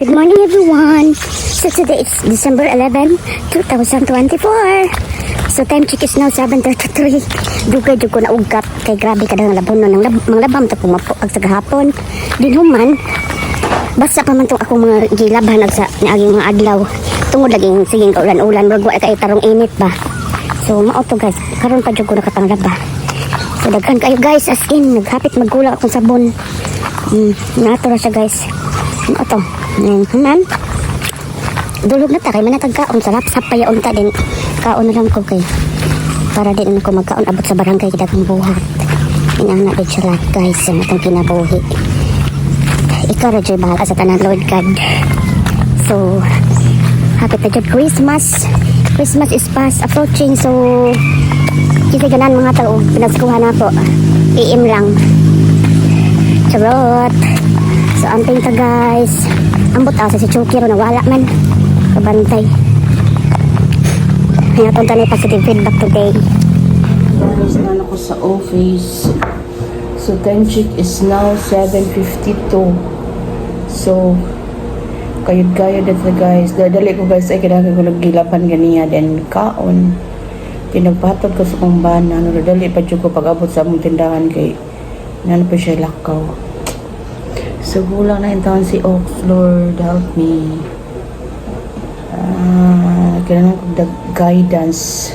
Good morning everyone! So today it's December 11, 2024. So time check is now 7:33. Dugay ko na ugap kay grabe ka ng labon no mga labam ta pumapo ag sa gahapon. Dinhuman basta pa man tong akong mga gilaban ag sa niaging mga adlaw. Tungod laging siging kaulan-ulan murag wa kay tarong init ba. So mao to guys, karon pa jud ko nakatanggap ba. So daghan kayo guys as in naghapit magkulang akong sabon. Nato ra siya guys. Mao to. Ma'am, dulog na ta kay manatag kaon sarap sapay unta din kaon na lang ko kay para din ako magkaon abot sa barangay daghang buhat inana din siya lahat guys sa matang kinabuhi ikaw ra jay bahala sa tanan Lord God. So happy pa Christmas is fast approaching, so kasi ganan mga tao pinaskuhan ako PM lang charot. So anting ta guys ambot asa si Chokiro na wala man kabantay. Kaya punta na positive feedback today. Guys, na ako sa office. So time check is now 7:52. So kayod-kayod na guys. Dadali ko guys ay kailangan ko naggilapan ganiya then kaon. Pinagpatod ko sa kong bana. Dadali pa dyan ko pag-abot sa among tindahan kay nan pa siya lakaw. So kulang na intawan si Oaks, Lord help me. Kailangan ko guidance.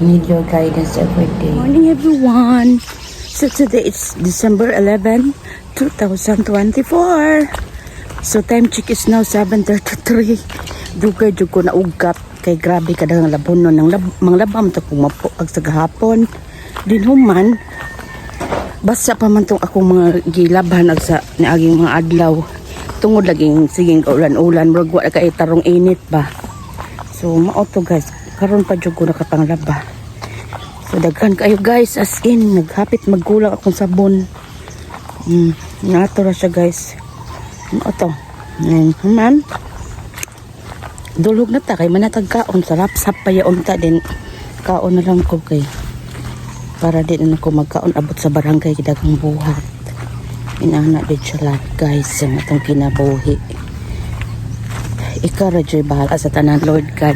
Need your guidance every day. Morning everyone. So today it's December 11, 2024. So time check is now 7:33. Dugay jud ko na ugap kay grabe ka daghang labon no nang mga labam ta pumapo ag sa gahapon. Dinhuman basta pa man tong akong mga gilaban ag sa niaging mga adlaw. Tungod laging siging ulan-ulan murag wa kay tarong init ba. So mao to guys, karon pa jud ko nakatanglab ba. So daghan kayo guys as in naghapit magkulang akong sabon. Nato ra siya guys. Mao to. Ma'am. Dulog na ta kay manatag kaon sarap sapay unta din kaon na lang ko kay para din ako magkaon abot sa barangay daghang buhat. Inana din siya lahat guys sa matang kinabuhi. Ikaw ra jay bahala sa tanan Lord God.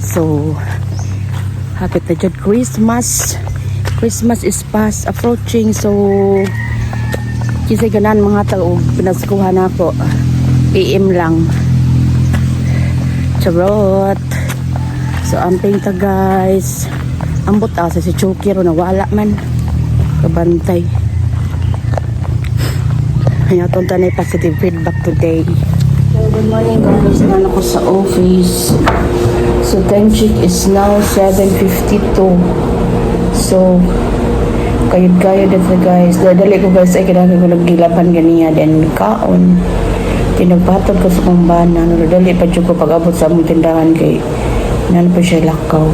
So happy pa jud Christmas is fast approaching, so kasi ganan mga tao pinaskuhan ako PM lang charot. So amping ta guys ambot asa si Chokiro na wala man kabantay. Kaya tunta na positive feedback today. So good morning guys, na ako sa office. So time check is now 7:52. So kayod-kayod na guys. Dadali ko guys ay kailangan ko naggilapan ganiya then kaon. Pinagpatod ko sa kong bana. Dadali pa dyan ko pag-abot sa among tindahan kay nan pa siya lakaw.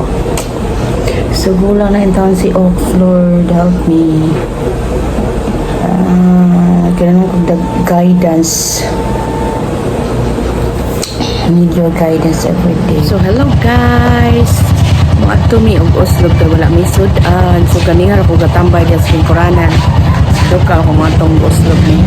So kulang na intawan si Oaks, Lord help me. Kailangan ko guidance. Need your guidance every day. So hello guys, mo adto mi og uslog pero wala mi sudan, so ganiha ra ko gatambay diya sa lingkuranan. So ka ako mga tong uslog ni